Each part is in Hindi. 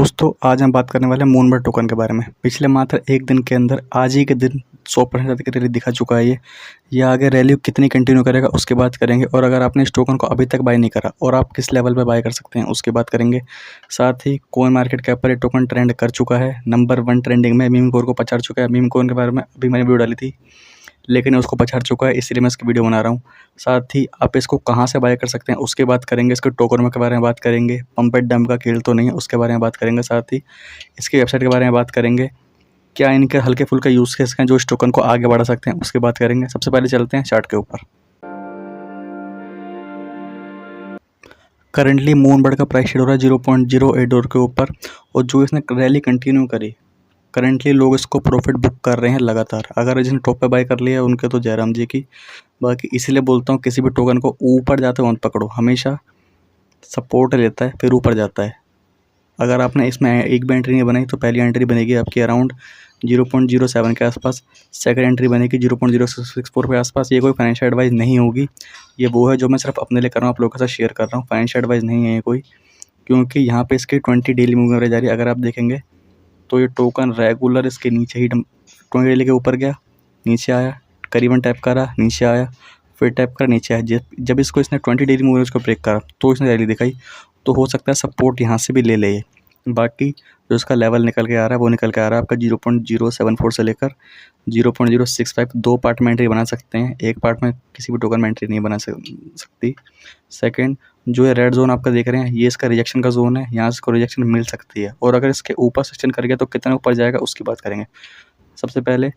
दोस्तों आज हम बात करने वाले हैं मूनबर्ड टोकन के बारे में। पिछले मात्र एक दिन के अंदर आज ही के दिन 100% ज़्यादा की रैली दिखा चुका है ये आगे रैली कितनी कंटिन्यू करेगा उसकी बात करेंगे। और अगर आपने इस टोकन को अभी तक बाय नहीं करा और आप किस लेवल पे बाय कर सकते हैं उसकी बात करेंगे। साथ ही कोइन मार्केट कैप पर ये टोकन ट्रेंड कर चुका है, नंबर 1 ट्रेंडिंग में मीम कोइन को पछाड़ चुका है। मीम कोइन के बारे में अभी मैंने वीडियो डाली थी लेकिन उसको पछाड़ चुका है, इसलिए मैं इसकी वीडियो बना रहा हूँ। साथ ही आप इसको कहाँ से बाय कर सकते हैं उसकी बात करेंगे, इसके टोकन के बारे में बात करेंगे, पंप एंड डंप का खेल तो नहीं है उसके बारे में बात करेंगे। साथ ही इसकी वेबसाइट के बारे में बात करेंगे, क्या इनके हल्के फुल्के यूज़ केस हैं जो इस टोकन को आगे बढ़ा सकते हैं उसकी बात करेंगे। सबसे पहले चलते हैं चार्ट के ऊपर। करंटली मूनबर्ड का प्राइस शेड हो रहा है $0.08 के ऊपर और जो इसने रैली कंटिन्यू करी करंटली लोग इसको प्रॉफिट बुक कर रहे हैं लगातार। अगर जिसने टॉप पे बाय कर लिया है उनके तो जयराम जी की। बाकी इसीलिए बोलता हूँ किसी भी टोकन को ऊपर जाते हुए मत पकड़ो, हमेशा सपोर्ट लेता है फिर ऊपर जाता है। अगर आपने इसमें एक भी एंट्री नहीं बनाई तो पहली एंट्री बनेगी आपकी अराउंड 0.07 के आसपास, सेकंड एंट्री बनेगी 0.064 के आसपास। ये कोई फाइनेंशियल एडवाइस नहीं होगी, ये वो है जो मैं सिर्फ अपने लिए कर रहा हूँ, आप लोगों के साथ शेयर कर रहा हूँ। फाइनेंशियल एडवाइस नहीं है ये कोई, क्योंकि यहाँ पे इसकी 20 डेली मूविंग एवरेज आ रही है। अगर आप देखेंगे तो ये टोकन रेगुलर इसके नीचे ही 20 डेली के ऊपर गया, नीचे आया, करीबन टैप करा, नीचे आया, फिर टैप करा, नीचे आया। जब इसको इसने 20 डेली मूविंग को ब्रेक करा तो इसने रैली दिखाई, तो हो सकता है सपोर्ट यहाँ से भी ले ले। बाकी जो इसका लेवल निकल के आ रहा है वो निकल के आ रहा है आपका 0.074 से लेकर 0.065। दो पार्ट में एंट्री बना सकते हैं, एक पार्ट में किसी भी टोकन में एंट्री नहीं बना सकती। सेकंड, जो ये रेड जोन आपका देख रहे हैं ये इसका रिजेक्शन का जोन है, यहाँ से इसको रिजेक्शन मिल सकती है। और अगर इसके ऊपर सस्टेन कर गया तो कितना ऊपर जाएगा उसकी बात करेंगे। सबसे पहले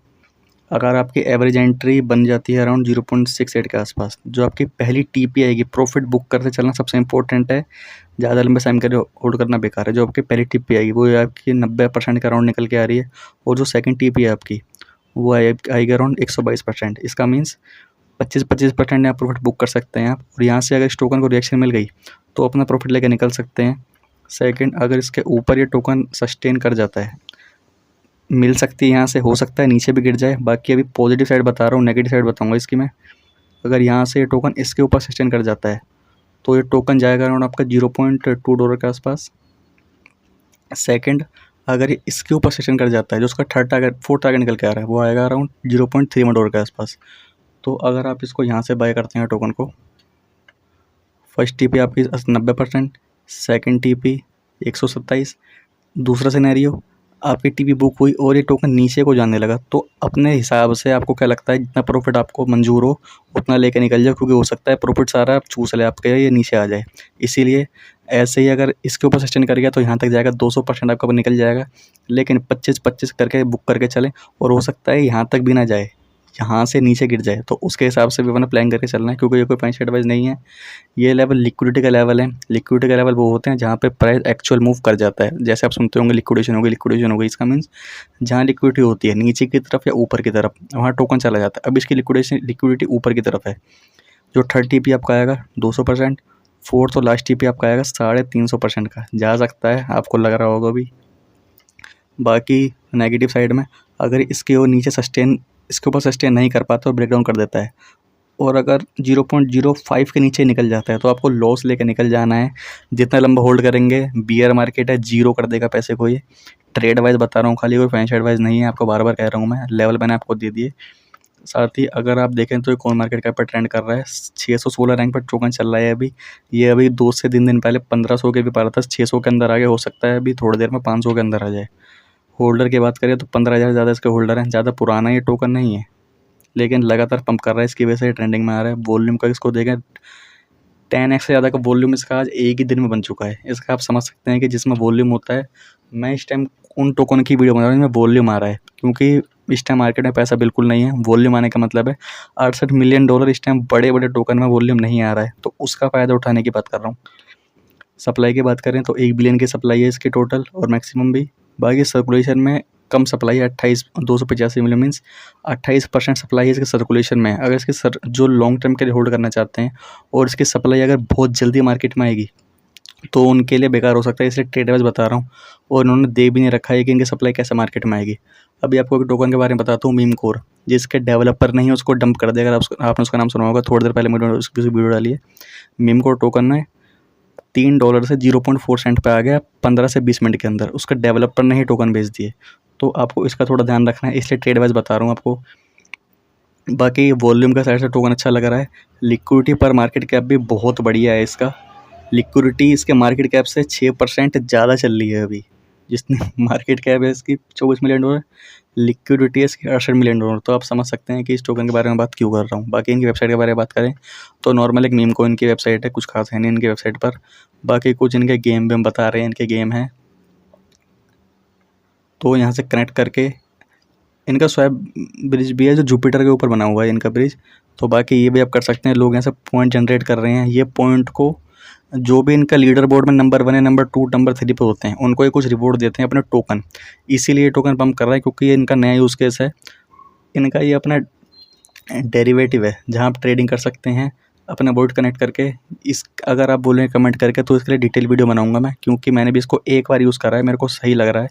अगर आपकी एवरेज एंट्री बन जाती है अराउंड 0.68 के आसपास, जो आपकी पहली टीपी आएगी, प्रॉफिट बुक करते चलना सबसे इंपॉर्टेंट है, ज़्यादा लंबे टाइम के लिए होल्ड करना बेकार है। जो आपकी पहली टीपी आएगी वो आपकी 90% के अराउंड निकल के आ रही है, और जो सेकंड टीपी है आपकी वो आएगी अराउंड 122%। इसका मीन्स 25% आप प्रॉफिट बुक कर सकते हैं आप। और यहाँ से अगर इस टोकन को रिएक्शन मिल गई तो अपना प्रॉफिट लेकर निकल सकते हैं। सेकेंड, अगर इसके ऊपर ये टोकन सस्टेन कर जाता है, मिल सकती है यहाँ से, हो सकता है नीचे भी गिर जाए। बाकी अभी पॉजिटिव साइड बता रहा हूँ, नेगेटिव साइड बताऊँगा इसकी मैं। अगर यहाँ से ये टोकन इसके ऊपर सस्टेन कर जाता है तो ये टोकन जाएगा अराउंड आपका $0.2 के आसपास। सेकंड, अगर ये इसके ऊपर सस्टेन कर जाता है, जो उसका फोर्थ टारगेट निकल के आ रहा है वो आएगा अराउंड $0.31 के आसपास। तो अगर आप इसको यहाँ से बाय करते हैं टोकन को, फर्स्ट टीपी आपकी 90%, सेकंड टीपी 127, दूसरा सिनेरियो आपकी टीपी बुक हुई और ये टोकन नीचे को जाने लगा, तो अपने हिसाब से आपको क्या लगता है जितना प्रॉफिट आपको मंजूर हो उतना लेके निकल जाओ, क्योंकि हो सकता है प्रॉफिट सारा आप चूस ले आपके, ये नीचे आ जाए। इसीलिए ऐसे ही अगर इसके ऊपर सस्टेन कर गया तो यहाँ तक जाएगा, 200% आपका निकल जाएगा। लेकिन 25-25 करके बुक करके चलें, और हो सकता है यहाँ तक भी ना जाए, यहाँ से नीचे गिर जाए, तो उसके हिसाब से भी अपना प्लान करके चलना है, क्योंकि ये कोई फाइनेंशियल एडवाइस नहीं है। ये लेवल लिक्विडिटी का लेवल है। लिक्विडिटी का लेवल वो होते हैं जहाँ पे प्राइस एक्चुअल मूव कर जाता है। जैसे आप सुनते होंगे लिक्विडेशन हो गई, इसका मीन्स जहाँ लिक्विडिटी होती है नीचे की तरफ या ऊपर की तरफ, वहाँ टोकन चला जाता है। अब इसकी लिक्विडिटी ऊपर की तरफ है। जो थर्ड टीपी आपका आएगा 200%, फोर्थ और लास्ट टीपी आपका आएगा 350% का, जा सकता है आपको लग रहा होगा भी। बाकी नेगेटिव साइड में अगर इसके वो नीचे इसके ऊपर सस्टेन नहीं कर पाता तो ब्रेकडाउन कर देता है। और अगर 0.05 के नीचे निकल जाता है तो आपको लॉस लेकर निकल जाना है। जितना लंबा होल्ड करेंगे, बियर मार्केट है, जीरो कर देगा पैसे को। ये ट्रेड वाइज बता रहा हूँ, खाली कोई फाइनेंशियल एडवाइस नहीं है, आपको बार बार कह रहा हूँ मैं। लेवल मैंने आपको दे दिए। साथ ही अगर आप देखें तो कोइन मार्केट कैप पर ट्रेंड कर रहा है, 616 रैंक पर टोकन चल रहा है अभी। ये अभी 2 से 3 दिन पहले 1500 के भी पा रहा था, 600 के अंदर आ गया, हो सकता है अभी थोड़ी देर में 500 के अंदर आ जाए। होल्डर की बात करें तो 15,000 ज़्यादा इसके होल्डर हैं। ज़्यादा पुराना ये टोकन नहीं है, लेकिन लगातार पंप कर रहा है, इसकी वजह से ट्रेंडिंग में आ रहा है। वॉल्यूम का इसको देखें, 10x से ज़्यादा का वॉल्यूम इसका आज एक ही दिन में बन चुका है। इसका आप समझ सकते हैं कि जिसमें वॉल्यूम होता है, मैं इस टाइम उन टोकन की वीडियो बना रहा हूँ जिसमें वॉल्यूम आ रहा है, क्योंकि इस टाइम मार्केट में पैसा बिल्कुल नहीं है। वॉल्यूम आने का मतलब है $68 मिलियन इस टाइम बड़े बड़े टोकन में वॉल्यूम नहीं आ रहा है, तो उसका फ़ायदा उठाने की बात कर रहा हूँ। सप्लाई की बात करें तो 1 बिलियन की सप्लाई है इसकी टोटल, और मैक्सिमम भी। बाकी सर्कुलेशन में कम सप्लाई है, 285 मिलियन, मीन्स 28% सप्लाई है इसके सर्कुलेशन में। अगर इसके जो लॉन्ग टर्म के लिए होल्ड करना चाहते हैं और इसकी सप्लाई अगर बहुत जल्दी मार्केट में आएगी तो उनके लिए बेकार हो सकता है, इसलिए ट्रेड वाइज बता रहा हूँ। और उन्होंने दे भी नहीं रखा है कि इनकी सप्लाई कैसे मार्केट में आएगी। अभी आपको एक टोकन के बारे में बताता हूँ, मीम कोर, जिसके डेवलपर नहीं है उसको डंप कर देगा। आपने उसका नाम सुना होगा, थोड़ी देर पहले मैंने उसकी वीडियो डाली है। मीम कोर टोकन है, $3 से 0.4 सेंट पे आ गया 15 से 20 मिनट के अंदर। उसका डेवलपर ने ही टोकन बेच दिए। तो आपको इसका थोड़ा ध्यान रखना है, इसलिए ट्रेड वाइज बता रहा हूँ आपको। बाकी वॉल्यूम का साइड से टोकन अच्छा लग रहा है। लिक्विडिटी पर मार्केट कैप भी बहुत बढ़िया है इसका। लिक्विडिटी इसके मार्केट कैप से 6% ज़्यादा चल रही है अभी। जितनी मार्केट कैप है इसकी $24 मिलियन, लिक्विडिटी है इसकी $68 मिलियन। तो आप समझ सकते हैं कि इस टोकन के बारे में बात क्यों कर रहा हूँ। बाकी इनकी वेबसाइट के बारे में बात करें तो नॉर्मल एक मीम कोइन की वेबसाइट है, कुछ खास है नहीं इनकी वेबसाइट पर। बाकी कुछ इनके गेम वेम बता रहे हैं, इनके गेम हैं। तो यहाँ से कनेक्ट करके इनका स्वैप ब्रिज भी है जो जुपिटर के ऊपर बना हुआ है इनका ब्रिज। तो बाकी ये भी आप कर सकते हैं। लोग यहाँ से पॉइंट जनरेट कर रहे हैं। ये पॉइंट को जो भी इनका लीडर बोर्ड में नंबर 1 है, नंबर 2, नंबर 3 पे होते हैं, उनको ये कुछ रिवॉर्ड देते हैं अपने टोकन। इसीलिए ये टोकन पंप कर रहा है क्योंकि ये इनका नया यूज़ केस है। इनका ये अपना डेरिवेटिव है जहाँ आप ट्रेडिंग कर सकते हैं अपना बोर्ड कनेक्ट करके। इस अगर आप बोलें कमेंट करके तो इसके लिए डिटेल वीडियो बनाऊंगा मैं, क्योंकि मैंने भी इसको एक बार यूज़ करा है, मेरे को सही लग रहा है।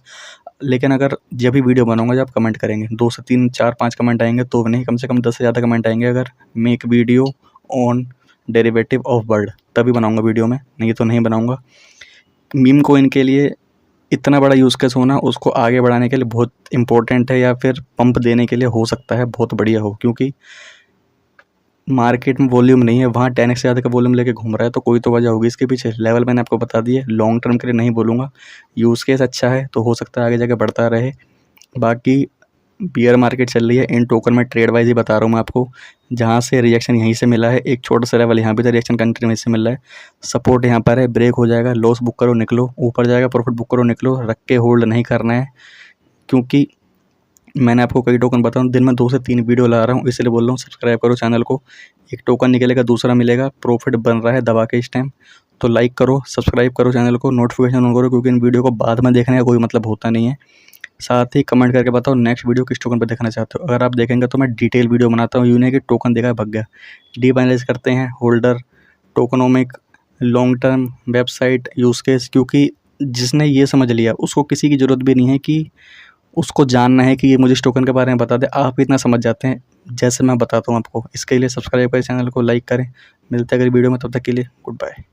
लेकिन अगर जब भी वीडियो बनाऊंगा जब आप कमेंट करेंगे 2 से 3, 4, 5 कमेंट आएंगे तो नहीं, कम से कम 10 से ज़्यादा कमेंट आएंगे अगर make video on derivative of world, तभी बनाऊंगा वीडियो में, नहीं तो नहीं बनाऊंगा। मीम कोइन के लिए इतना बड़ा यूज़ केस होना उसको आगे बढ़ाने के लिए बहुत इंपॉर्टेंट है, या फिर पंप देने के लिए हो सकता है बहुत बढ़िया हो, क्योंकि मार्केट में वॉल्यूम नहीं है, वहाँ 10x से ज़्यादा का वॉल्यूम लेके घूम रहा है। तो कोई तो वजह होगी इसके पीछे। लेवल मैंने आपको बता दिए, लॉन्ग टर्म के लिए नहीं बोलूँगा। यूज़ केस अच्छा है तो हो सकता है आगे जाके बढ़ता रहे। बाकी बियर मार्केट चल रही है, इन टोकन में ट्रेड वाइज ही बता रहा हूँ मैं आपको। जहाँ से रिएक्शन यहीं से मिला है, एक छोटा सा लेवल यहाँ भी था, रिएक्शन कंटिन्यू से मिल रहा है। सपोर्ट यहाँ पर है, ब्रेक हो जाएगा, लॉस बुक करो निकलो, ऊपर जाएगा प्रॉफिट बुक करो निकलो, रख के होल्ड नहीं करना है। क्योंकि मैंने आपको कई टोकन बताऊँ, दिन में 2 से 3 वीडियो ला रहा हूँ, इसलिए बोल रहा हूँ सब्सक्राइब करो चैनल को। एक टोकन निकलेगा दूसरा मिलेगा, प्रॉफिट बन रहा है दबा के इस टाइम। तो लाइक करो, सब्सक्राइब करो चैनल को, नोटिफिकेशन ऑन करो, क्योंकि इन वीडियो को बाद में देखने का कोई मतलब होता नहीं है। साथ ही कमेंट करके बताओ नेक्स्ट वीडियो किस टोकन पर देखना चाहते हो। अगर आप देखेंगे तो मैं डिटेल वीडियो बनाता हूँ, यूँ नहीं कि टोकन देखा भग गया। डीप एनालिसिस करते हैं, holder, tokenomic, long term, website, use case. क्योंकि जिसने ये समझ लिया उसको किसी की ज़रूरत भी नहीं है कि उसको जानना है कि ये मुझे इस टोकन के बारे में बता दे। आप इतना समझ जाते हैं जैसे मैं बताता हूँ आपको। इसके लिए सब्सक्राइब करें चैनल को, लाइक करें। मिलते हैं अगली वीडियो में, तब तक के लिए गुड बाय।